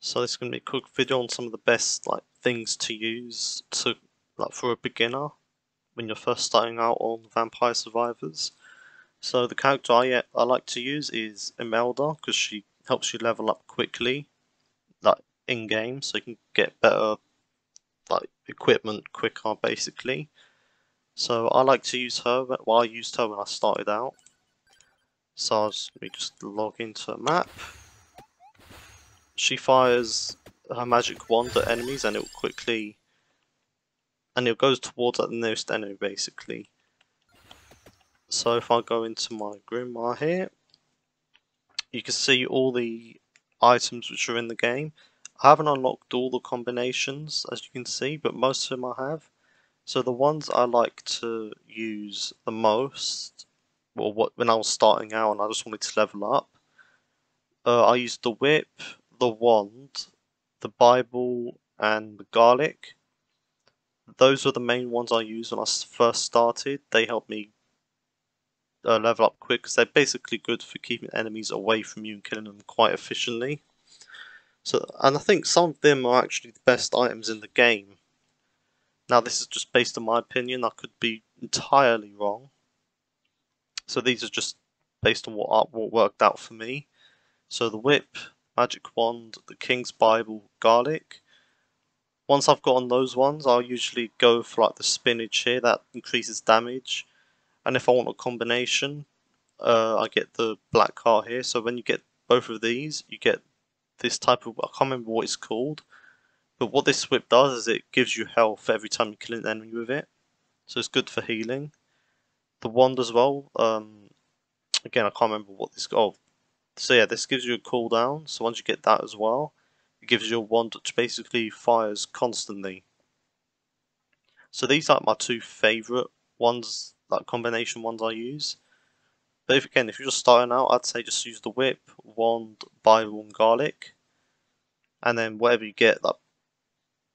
So this is going to be a quick video on some of the best things to use to for a beginner when you're first starting out on Vampire Survivors. So the character I like to use is Imelda because she helps you level up quickly, in game, so you can get better equipment quicker basically. So I like to use her. Well, I used her when I started out. So let me just log into a map. She fires her magic wand at enemies and it goes towards the nearest enemy basically. So if I go into my Grimoire here, you can see all the items which are in the game. I haven't unlocked all the combinations as you can see, but most of them I have. So the ones I like to use the most, when I was starting out and I just wanted to level up, I used the whip, the wand, the Bible, and the garlic. Those were the main ones I used when I first started. They helped me level up quick because they're basically good for keeping enemies away from you and killing them quite efficiently. And I think some of them are actually the best items in the game. Now this is just based on my opinion, I could be entirely wrong. So these are just based on what worked out for me. So the whip, magic wand, the King's Bible, garlic. Once I've gotten those ones, I'll usually go for the spinach here, that increases damage. And if I want a combination, I get the black heart here. So when you get both of these, you get this type of, I can't remember what it's called, but what this whip does is it gives you health every time you kill an enemy with it. So it's good for healing. The wand as well, again I can't remember what this, so yeah, this gives you a cooldown. So once you get that as well, it gives you a wand which basically fires constantly. So these are my two favourite ones, combination ones I use. But if you're just starting out, I'd say just use the whip, wand, Bible, and garlic. And then whatever you get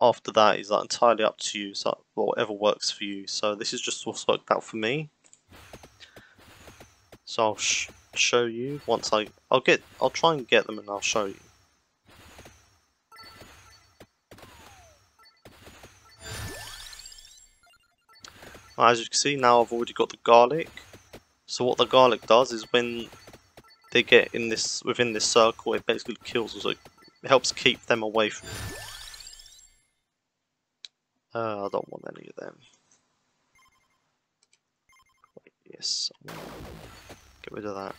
after that is entirely up to you, so whatever works for you. So this is just what's worked out for me. So I'll show you once I'll try and get them and I'll show you. As you can see now, I've already got the garlic. So what the garlic does is when they get within this circle, it basically kills them. So it helps keep them away from you. I don't want any of them. Yes, get rid of that.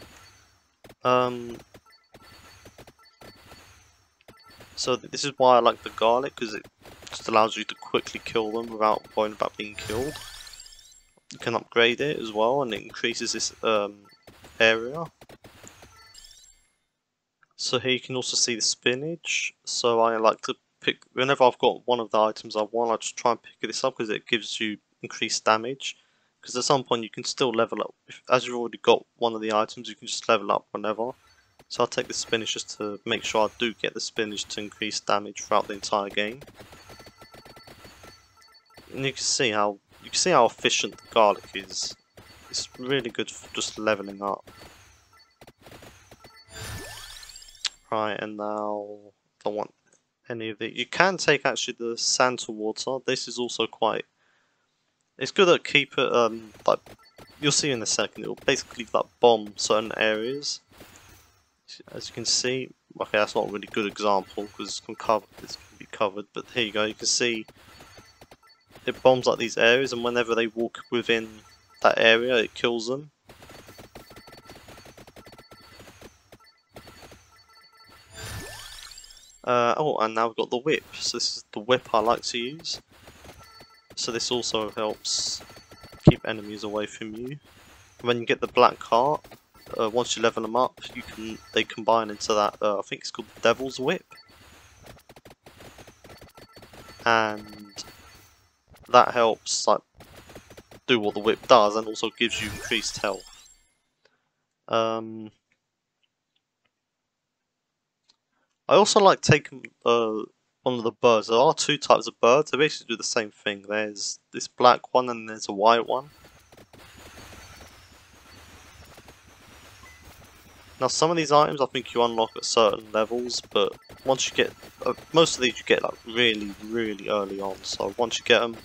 So this is why I like the garlic, because it just allows you to quickly kill them without worrying about being killed. You can upgrade it as well, and it increases this area. So here you can also see the spinach. So I like to pick, whenever I've got one of the items I want, I just try and pick this up because it gives you increased damage. Because at some point you can still level up. As you've already got one of the items, you can just level up whenever. So I'll take the spinach just to make sure I do get the spinach to increase damage throughout the entire game. And you can see how efficient the garlic is. It's really good for just leveling up. Right, and now I don't want any of it. You can take actually the Santa water. This is also it's good at keep it you'll see in a second. It will basically bomb certain areas. As you can see, okay, that's not a really good example because it's can be covered. But here you go. You can see it bombs these areas, and whenever they walk within that area, it kills them. And now we've got the whip. So this is the whip I like to use. So this also helps keep enemies away from you. When you get the black heart, once you level them up, they combine into that. I think it's called Devil's Whip, and that helps do what the whip does, and also gives you increased health. I also like taking one of the birds. There are two types of birds. They basically do the same thing. There's this black one and there's a white one. Now some of these items I think you unlock at certain levels, but once you get, most of these you get like really early on, so once you get them,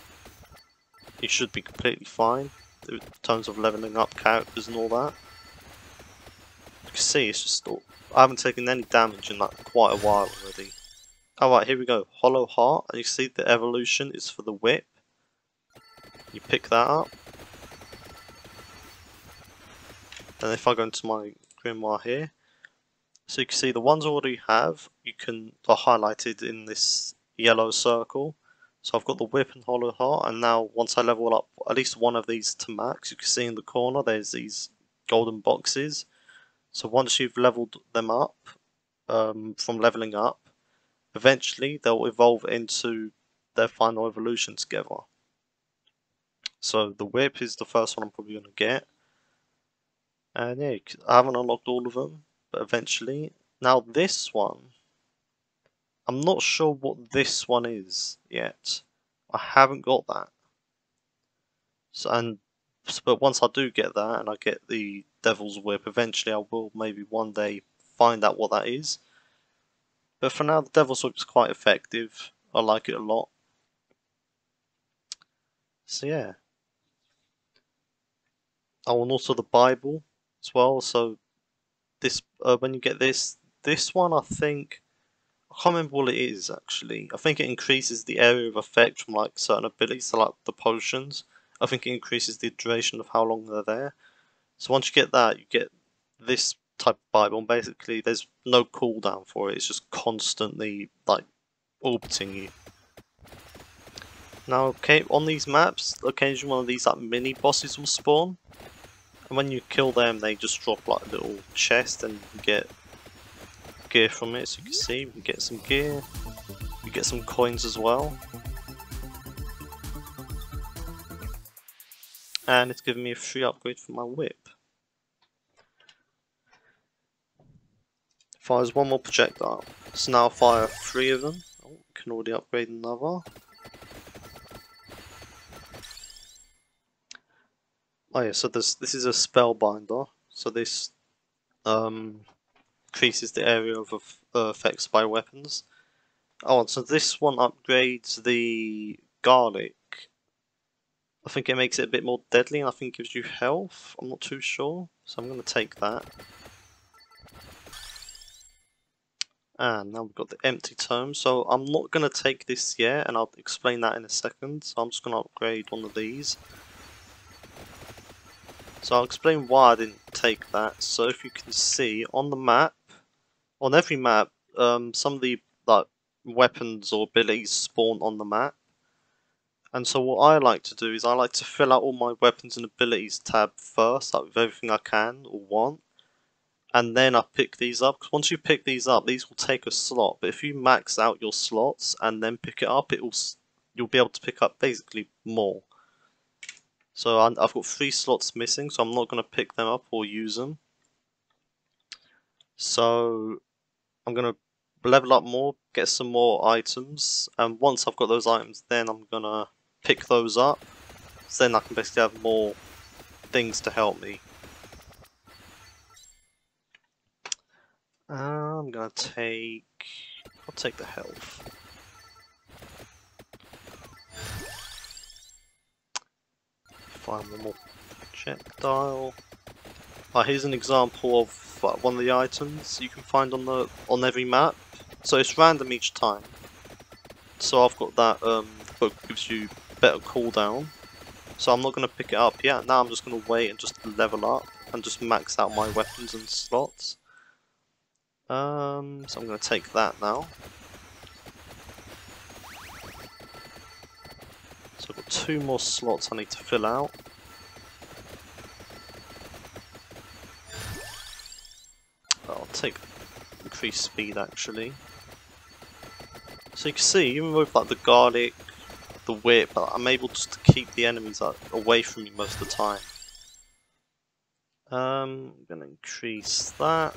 you should be completely fine in terms of leveling up characters and all that. You can see it's just, I haven't taken any damage in like quite a while already. Alright, here we go, Hollow Heart, and you see the evolution is for the whip. You pick that up. And if I go into my Grimoire here, so you can see the ones I already have, are highlighted in this yellow circle. So I've got the whip and hollow heart, and now once I level up at least one of these to max, you can see in the corner there's these golden boxes. So once you've leveled them up, from leveling up, eventually they'll evolve into their final evolution together. So the whip is the first one I'm probably going to get. And yeah, I haven't unlocked all of them, but eventually. Now this one, I'm not sure what this one is yet. I haven't got that. But once I do get that and I get the Devil's Whip, eventually I will maybe one day find out what that is. But for now, the Devil's Whip is quite effective. I like it a lot. So yeah. Oh, and also the Bible as well. So this, when you get this one, I think. I can't remember what it is actually. I think it increases the area of effect from like certain abilities, so like the potions. I think it increases the duration of how long they're there. So once you get that, you get this type of Bible, and basically there's no cooldown for it. It's just constantly like orbiting you. Now, okay, on these maps, occasionally one of these like mini bosses will spawn, and when you kill them, they just drop like a little chest, and you get gear from it. So you can see, we can get some gear. You get some coins as well. And it's giving me a free upgrade for my whip. Fires one more projectile. So now I'll fire 3 of them. Oh, can already upgrade another. Oh yeah, so this is a spellbinder. So this increases the area of effects by weapons. Oh, and so this one upgrades the garlic. I think it makes it a bit more deadly, and I think it gives you health. I'm not too sure, so I'm going to take that. And now we've got the empty tome, so I'm not going to take this yet, and I'll explain that in a second. So I'm just going to upgrade one of these. So I'll explain why I didn't take that. So if you can see on the map, on every map, some of the like weapons or abilities spawn on the map. And so what I like to do is I like to fill out all my weapons and abilities tab first, like with everything I can or want. And then I pick these up, because once you pick these up, these will take a slot. But if you max out your slots and then pick it up, you'll be able to pick up basically more. So I've got 3 slots missing, so I'm not going to pick them up or use them. So I'm going to level up more, get some more items, and once I've got those items, then I'm going to pick those up. So then I can basically have more things to help me. I'm going to I'll take the health. Find one more projectile. Here's an example of one of the items you can find on every map. So it's random each time. So I've got that book gives you better cooldown. So I'm not going to pick it up yet. Now I'm just going to wait and just level up and just max out my weapons and slots. So I'm going to take that now. So I've got 2 more slots I need to fill out. I'll take increased speed actually. So you can see, even with like the garlic, the whip, I'm able just to keep the enemies away from me most of the time. I'm gonna increase that.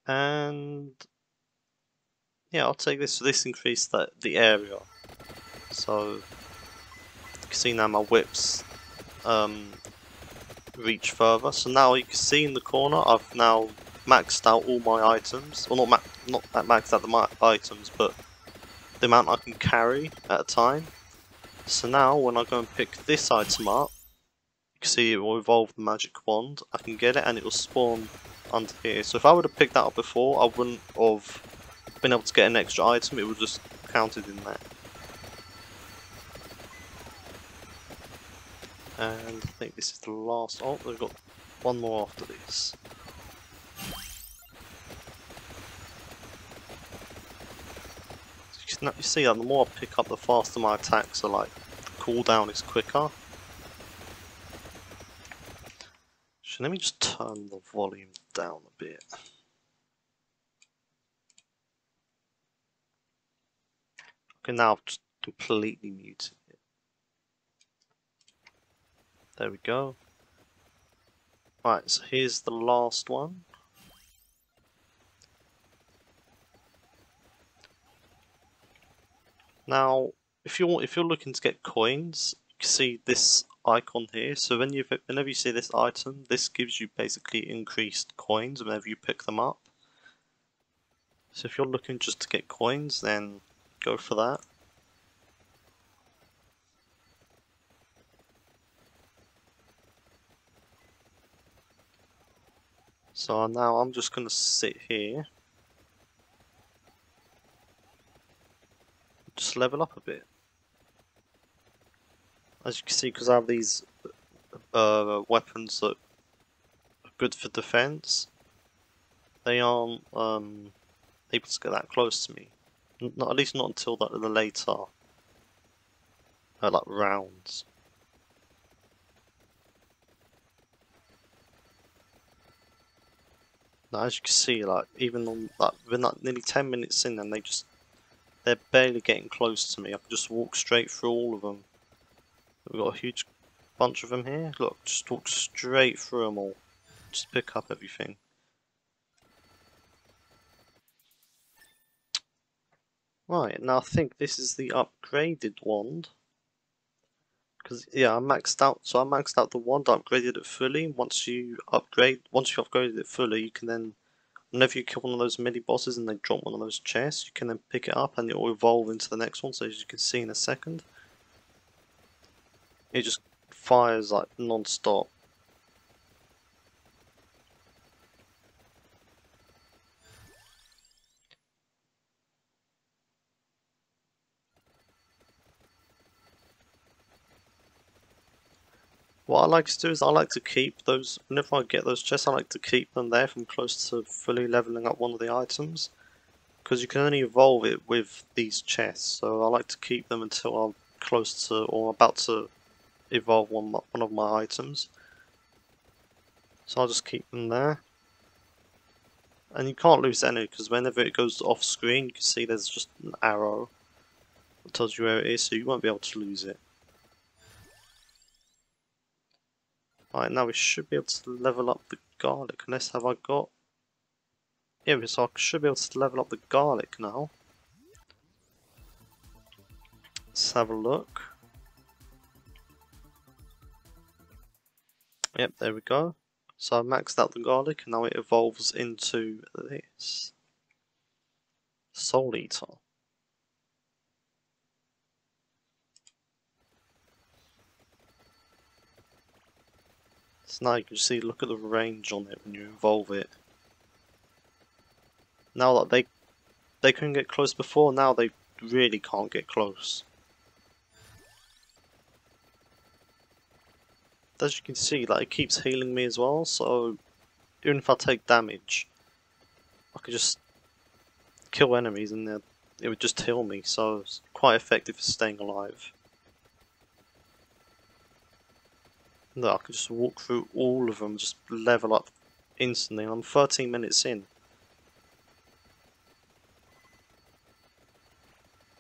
And yeah, I'll take this. So this increased the area So you can see now my whips reach further. So now you can see in the corner I've now maxed out all my items, or not maxed out my items, but the amount I can carry at a time. So now when I go and pick this item up, you can see it will evolve the magic wand. I can get it and it will spawn under here. So if I would have picked that up before, I wouldn't have been able to get an extra item, it would just counted in there. And I think this is the last. Oh, we've got one more after this. So you see that the more I pick up, the faster my attacks are, like, the cooldown is quicker. So let me just turn the volume down a bit. Okay, now I've just completely muted it. There we go. Right, so here's the last one. Now, if you're looking to get coins, you can see this icon here. So whenever you see this item, this gives you basically increased coins whenever you pick them up. So if you're looking just to get coins, then go for that. So now I'm just going to sit here, just level up a bit. As you can see, because I have these weapons that are good for defense, they aren't able to get that close to me. Not, at least not until the later like rounds. Now, as you can see, like even on like we're not nearly 10 minutes in, and they're barely getting close to me. I can just walk straight through all of them. We've got a huge bunch of them here. Look, just walk straight through them all. Just pick up everything. Right, now I think this is the upgraded wand. Because yeah, I maxed out the wand, I upgraded it fully. Once you've upgraded it fully, you can then, whenever you kill one of those mini bosses and they drop one of those chests, you can then pick it up and it will evolve into the next one. So as you can see in a second, it just fires like non-stop. What I like to do is I like to keep those, whenever I get those chests, I like to keep them there from close to fully leveling up one of the items. Because you can only evolve it with these chests, so I like to keep them until I'm close to, or about to evolve one of my items. So I'll just keep them there. And you can't lose any, because whenever it goes off screen, you can see there's just an arrow that tells you where it is, so you won't be able to lose it. Alright, now we should be able to level up the garlic, unless have I got... Yeah, so I should be able to level up the garlic now. Let's have a look. Yep, there we go. So I maxed out the garlic and now it evolves into this. Soul Eater. So now you can see, look at the range on it when you evolve it. Now that they couldn't get close before, now they really can't get close. As you can see, like, it keeps healing me as well, so even if I take damage, I could just kill enemies and it would just heal me, so it's quite effective for staying alive. Look, I can just walk through all of them, just level up instantly, and I'm 13 minutes in.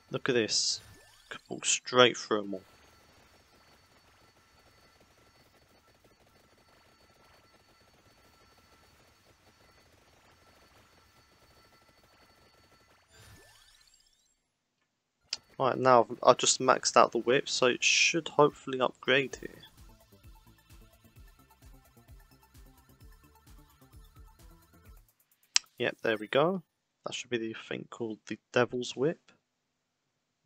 Look at this, I could walk straight through them all. Right, now I've just maxed out the whip, so it should hopefully upgrade here. Yep, there we go. That should be the thing called the Devil's Whip.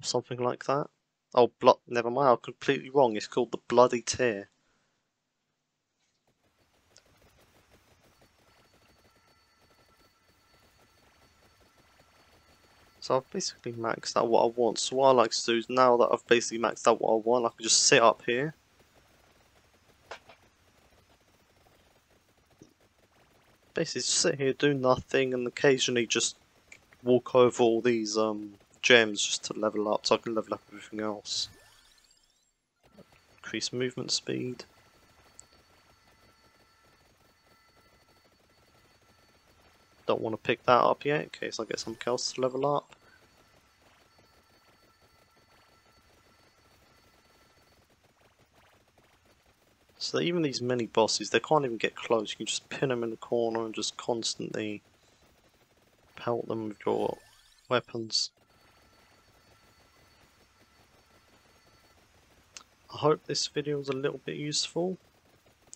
Or something like that. Oh, never mind, I'm completely wrong. It's called the Bloody Tear. So I've basically maxed out what I want. So what I like to do is, now that I've basically maxed out what I want, I can just sit up here. Basically just sit here, do nothing, and occasionally just walk over all these gems just to level up, so I can level up everything else. Increase movement speed. Don't want to pick that up yet in case I get something else to level up. So even these mini bosses, they can't even get close. You can just pin them in the corner and just constantly pelt them with your weapons. I hope this video was a little bit useful.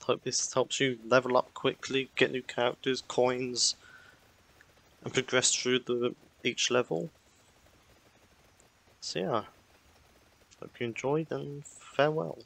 I hope this helps you level up quickly, get new characters, coins, and progress through each level. So yeah, hope you enjoyed and farewell.